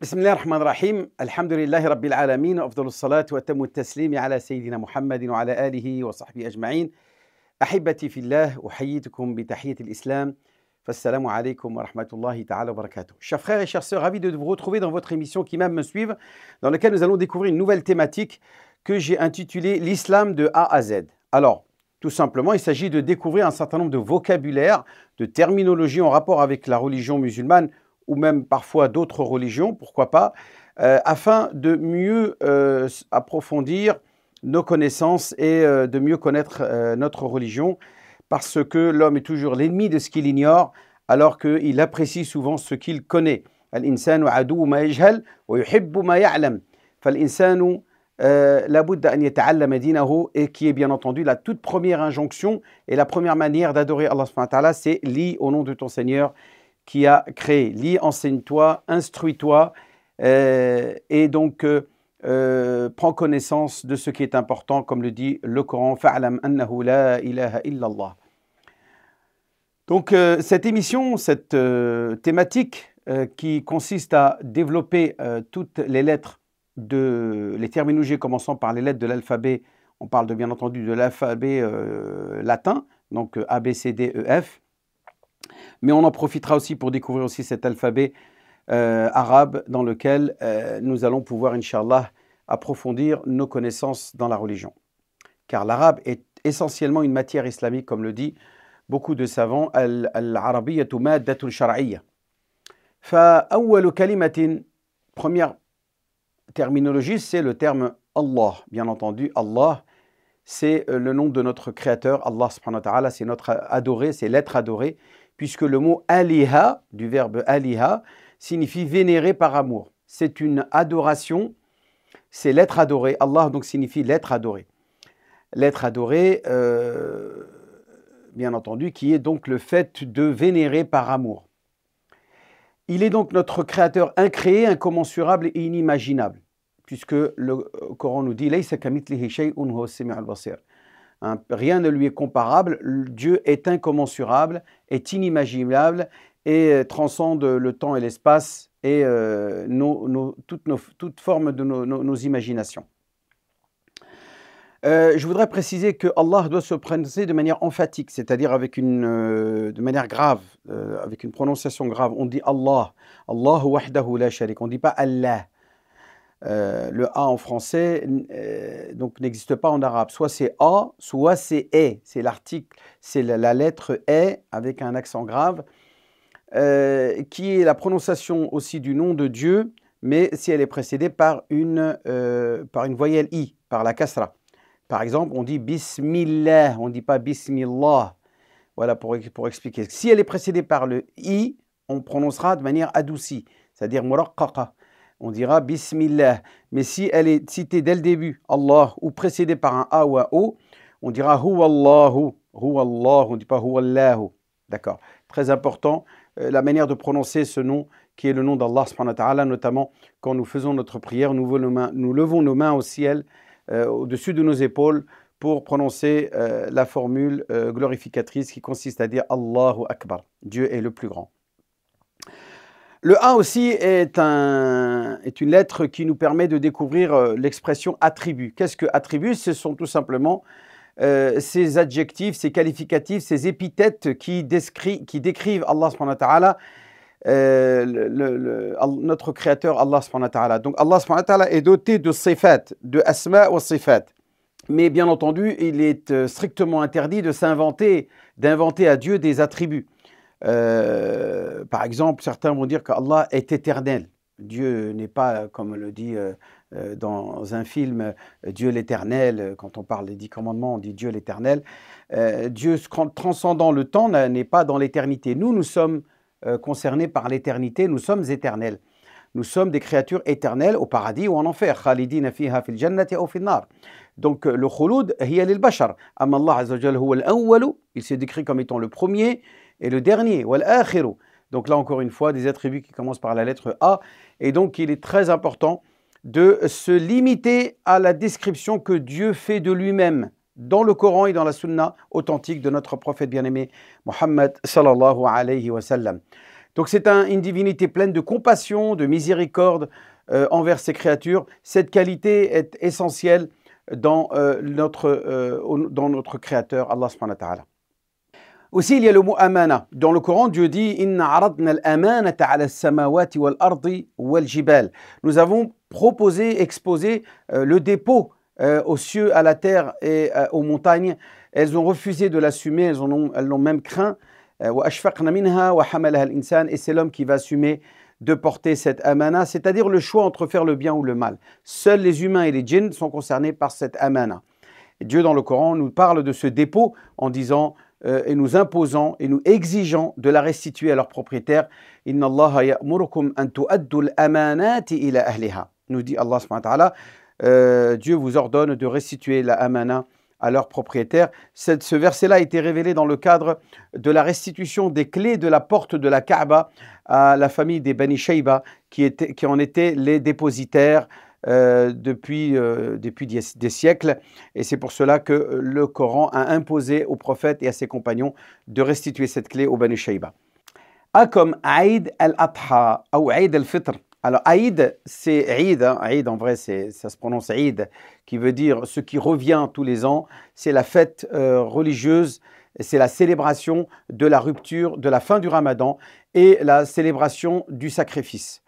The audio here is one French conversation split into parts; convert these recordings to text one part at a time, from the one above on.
بسم الله الرحمن الرحيم الحمد لله رب العالمين وأفضل الصلاة وأتم التسليم على سيدنا محمد وعلى آله وصحبه أجمعين أحبتي في الله أحييكم بتحية الإسلام فالسلام عليكم ورحمة الله تعالى وبركاته. Chers frères et chères sœurs, ravis de vous retrouver dans votre émission qui même me suivent, dans laquelle nous allons découvrir une nouvelle thématique que j'ai intitulée l'islam de A à Z. Alors, tout simplement, il s'agit de découvrir un certain nombre de vocabulaires, de terminologies en rapport avec la religion musulmane ou même parfois d'autres religions, pourquoi pas, afin de mieux approfondir nos connaissances et de mieux connaître notre religion, parce que l'homme est toujours l'ennemi de ce qu'il ignore, alors qu'il apprécie souvent ce qu'il connaît. Al-insanu adou ma yajhal wa yuhibbu ma ya'lam. Fal-insanu la budda an yata'allama dinahu, et qui est bien entendu la toute première injonction et la première manière d'adorer Allah subhanahu wa ta'ala, c'est lis au nom de ton Seigneur qui a créé. Lis, enseigne-toi, instruis-toi, et donc prends connaissance de ce qui est important, comme le dit le Coran. Fa'lam annahu la ilaha illallah. Donc cette émission, cette thématique qui consiste à développer toutes les lettres, les terminologies commençant par les lettres de l'alphabet, on parle bien entendu de l'alphabet latin, donc A, B, C, D, E, F, mais on en profitera aussi pour découvrir aussi cet alphabet arabe dans lequel nous allons pouvoir, Inch'Allah, approfondir nos connaissances dans la religion. Car l'arabe est essentiellement une matière islamique, comme le dit beaucoup de savants. Al-arabiyyatu maddatun shar'iyya. Fa-awwalu kalimatin, première terminologie, c'est le terme Allah. Bien entendu, Allah, c'est le nom de notre Créateur, Allah subhanahu wa ta'ala, c'est notre adoré, c'est l'être adoré, puisque le mot aliha, du verbe aliha, signifie vénérer par amour. C'est une adoration, c'est l'être adoré. Allah donc signifie l'être adoré. L'être adoré, bien entendu, qui est donc le fait de vénérer par amour. Il est donc notre Créateur incréé, incommensurable et inimaginable, puisque le Coran nous dit « Laysa kamithlihi shay'un huwa as-sami'ul basir ». Rien ne lui est comparable, Dieu est incommensurable, est inimaginable et transcende le temps et l'espace et toute forme de nos imaginations. Je voudrais préciser que Allah doit se prononcer de manière emphatique, c'est-à-dire de manière grave, avec une prononciation grave. On dit Allah, Allahu wahdahu la sharik, on ne dit pas Allah. Le A en français donc n'existe pas en arabe. Soit c'est A, soit c'est E. C'est l'article, c'est la lettre E avec un accent grave, qui est la prononciation aussi du nom de Dieu, mais si elle est précédée par une voyelle I, par la kasra. Par exemple, on dit Bismillah, on ne dit pas Bismillah. Voilà pour expliquer. Si elle est précédée par le I, on prononcera de manière adoucie, c'est-à-dire muraqqaqa. On dira Bismillah. Mais si elle est citée dès le début, Allah, ou précédée par un A ou un O, on dira Huwallahu. Huwallahu, on ne dit pas Huwallahu. D'accord. Très important, la manière de prononcer ce nom, qui est le nom d'Allah subhanahu wa ta'ala, notamment quand nous faisons notre prière, nous levons nos mains au ciel, au-dessus de nos épaules, pour prononcer la formule glorificatrice qui consiste à dire Allahu Akbar. Dieu est le plus grand. Le A aussi est une lettre qui nous permet de découvrir l'expression attribut. Qu'est-ce que attribut? Ce sont tout simplement ces adjectifs, ces qualificatifs, ces épithètes qui décrivent Allah subhanahu wa ta'ala, notre Créateur Allah subhanahu wa ta'ala. Donc Allah subhanahu wa ta'ala est doté de sifat, de asma wa sifat. Mais bien entendu, il est strictement interdit d'inventer à Dieu des attributs. Par exemple, certains vont dire qu'Allah est éternel. Dieu n'est pas, comme le dit dans un film, Dieu l'éternel. Quand on parle des 10 commandements, on dit Dieu l'éternel. Dieu transcendant le temps n'est pas dans l'éternité. Nous sommes concernés par l'éternité, nous sommes éternels. Nous sommes des créatures éternelles au paradis ou en enfer. Khalidina fiha fil jannati ou fil nar. Donc le khulud hiya lil bashar. Amma Allah azza wa jalla huwa al-awwalu, il s'est décrit comme étant le premier et le dernier, wal akhiru. Donc là encore une fois des attributs qui commencent par la lettre A, et donc il est très important de se limiter à la description que Dieu fait de lui-même dans le Coran et dans la Sunna authentique de notre prophète bien-aimé Muhammad sallallahu alayhi wa sallam. Donc c'est une divinité pleine de compassion, de miséricorde envers ses créatures. Cette qualité est essentielle dans notre Créateur, Allah subhanahu wa ta'ala. Aussi, il y a le mot amana. Dans le Coran, Dieu dit « Inna aradna al-amanata ala as-samawati wal-ardi wal-jibal » Nous avons proposé, exposé le dépôt aux cieux, à la terre et aux montagnes. Elles ont refusé de l'assumer, elles l'ont même craint. وَأَشْفَقْنَ مِنْهَا وَحَمَلَهَا الْإِنسَانِ Et c'est l'homme qui va assumer de porter cette amana, c'est-à-dire le choix entre faire le bien ou le mal. Seuls les humains et les djinns sont concernés par cette amana. Et Dieu dans le Coran nous parle de ce dépôt en disant et nous imposant et nous exigeant de la restituer à leurs propriétaires. Inna Allaha ya'murukum an tu'addu al-amanati ila ahliha. Nous dit Allah subhanahu wa ta'ala, Dieu vous ordonne de restituer la amana à leurs propriétaires. Ce verset-là a été révélé dans le cadre de la restitution des clés de la porte de la Kaaba à la famille des Bani Shayba qui en étaient les dépositaires depuis des siècles. Et c'est pour cela que le Coran a imposé au prophète et à ses compagnons de restituer cette clé aux Bani Shayba. A comme Aïd al-Adha ou Aïd al-Fitr. Alors, Aïd, c'est Aïd. Aïd, en vrai, ça se prononce Aïd, qui veut dire ce qui revient tous les ans. C'est la fête religieuse, c'est la célébration de la rupture, de la fin du Ramadan et la célébration du sacrifice.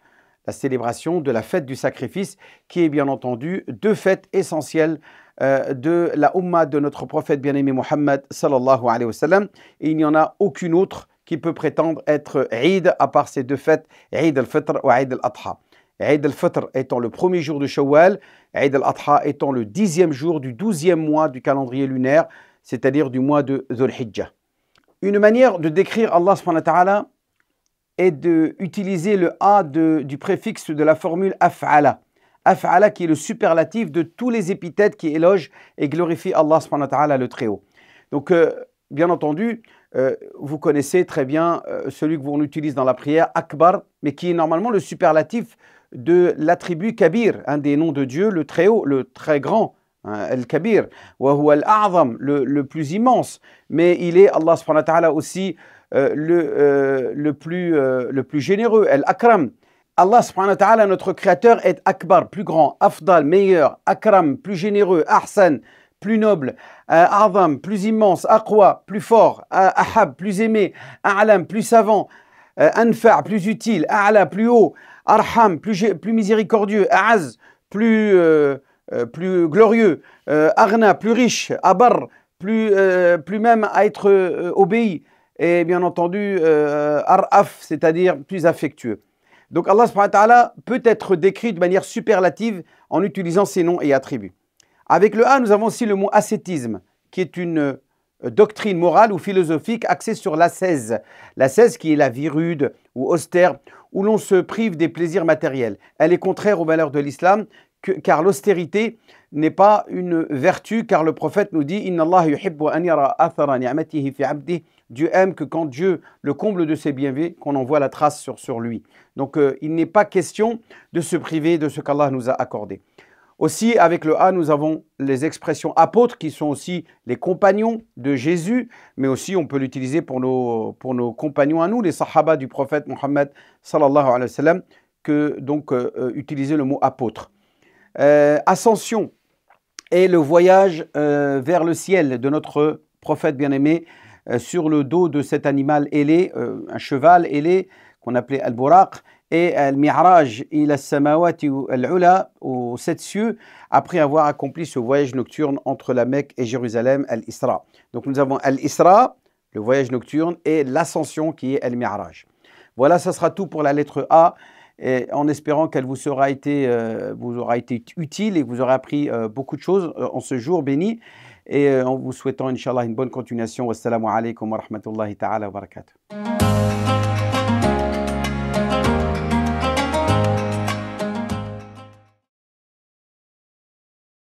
La célébration de la fête du sacrifice, qui est bien entendu deux fêtes essentielles de la Ummah de notre prophète bien-aimé Muhammad sallallahu alayhi wa sallam. Et il n'y en a aucune autre qui peut prétendre être Eid à part ces deux fêtes, Eid al-Fitr ou Eid al-Adha. Eid al-Fitr étant le premier jour de Shawwal, Eid al-Adha étant le 10e jour du 12e mois du calendrier lunaire, c'est-à-dire du mois de Dhul Hijjah. Une manière de décrire Allah subhanahu wa ta'ala est d'utiliser le A du préfixe de la formule af'ala. Af'ala qui est le superlatif de tous les épithètes qui élogent et glorifient Allah subhanahu wa ta'ala le Très-Haut. Donc, bien entendu, vous connaissez très bien celui que l'on utilise dans la prière, Akbar, mais qui est normalement le superlatif de l'attribut Kabir, un des noms de Dieu, le Très-Haut, le très grand, Al-Kabir, wa huwa al-A'zam, le plus immense. Mais il est, Allah subhanahu wa ta'ala, aussi le plus généreux, Al-Akram. Allah subhanahu wa ta'ala, notre créateur, est Akbar, plus grand, Afdal, meilleur, Akram, plus généreux, Ahsan, plus noble, A'zam, plus immense, Aqwa, plus fort, Ahab, plus aimé, A'lam, plus savant, Anfa', plus utile, A'la, plus haut, Arham, plus miséricordieux, A'az, plus glorieux, Aghna, plus riche, Abar, plus même à être obéi, et bien entendu Ar'af, c'est-à-dire plus affectueux. Donc Allah subhanahu wa ta'ala peut être décrit de manière superlative en utilisant ses noms et attributs. Avec le A, nous avons aussi le mot ascétisme, qui est une doctrine morale ou philosophique axée sur l'ascèse. L'ascèse qui est la vie rude ou austère, où l'on se prive des plaisirs matériels. Elle est contraire aux valeurs de l'islam, car l'austérité n'est pas une vertu, car le prophète nous dit « Inna Allah yuhibbu an yara athara ni'matihi fi 'abdihi » Dieu aime que quand Dieu le comble de ses bienfaits, qu'on en voit la trace sur lui. Donc il n'est pas question de se priver de ce qu'Allah nous a accordé. Aussi, avec le A, nous avons les expressions apôtres qui sont aussi les compagnons de Jésus, mais aussi on peut l'utiliser pour nos compagnons à nous, les sahaba du prophète Muhammad sallallahu alayhi wa sallam, que donc utiliser le mot apôtre. Ascension est le voyage vers le ciel de notre prophète bien-aimé sur le dos de cet animal ailé, un cheval ailé qu'on appelait Al-Buraq, et Al-Mi'raj ila as-samawati al-ula, aux 7 cieux, après avoir accompli ce voyage nocturne entre la Mecque et Jérusalem, Al-Isra. Donc nous avons Al-Isra, le voyage nocturne, et l'ascension qui est Al-Mi'raj. Voilà, ça sera tout pour la lettre A, et en espérant qu'elle vous aura été utile et que vous aurez appris beaucoup de choses en ce jour béni, et en vous souhaitant, Inch'Allah, une bonne continuation. Wassalamu alaikum wa rahmatullahi ta'ala wa barakatuh.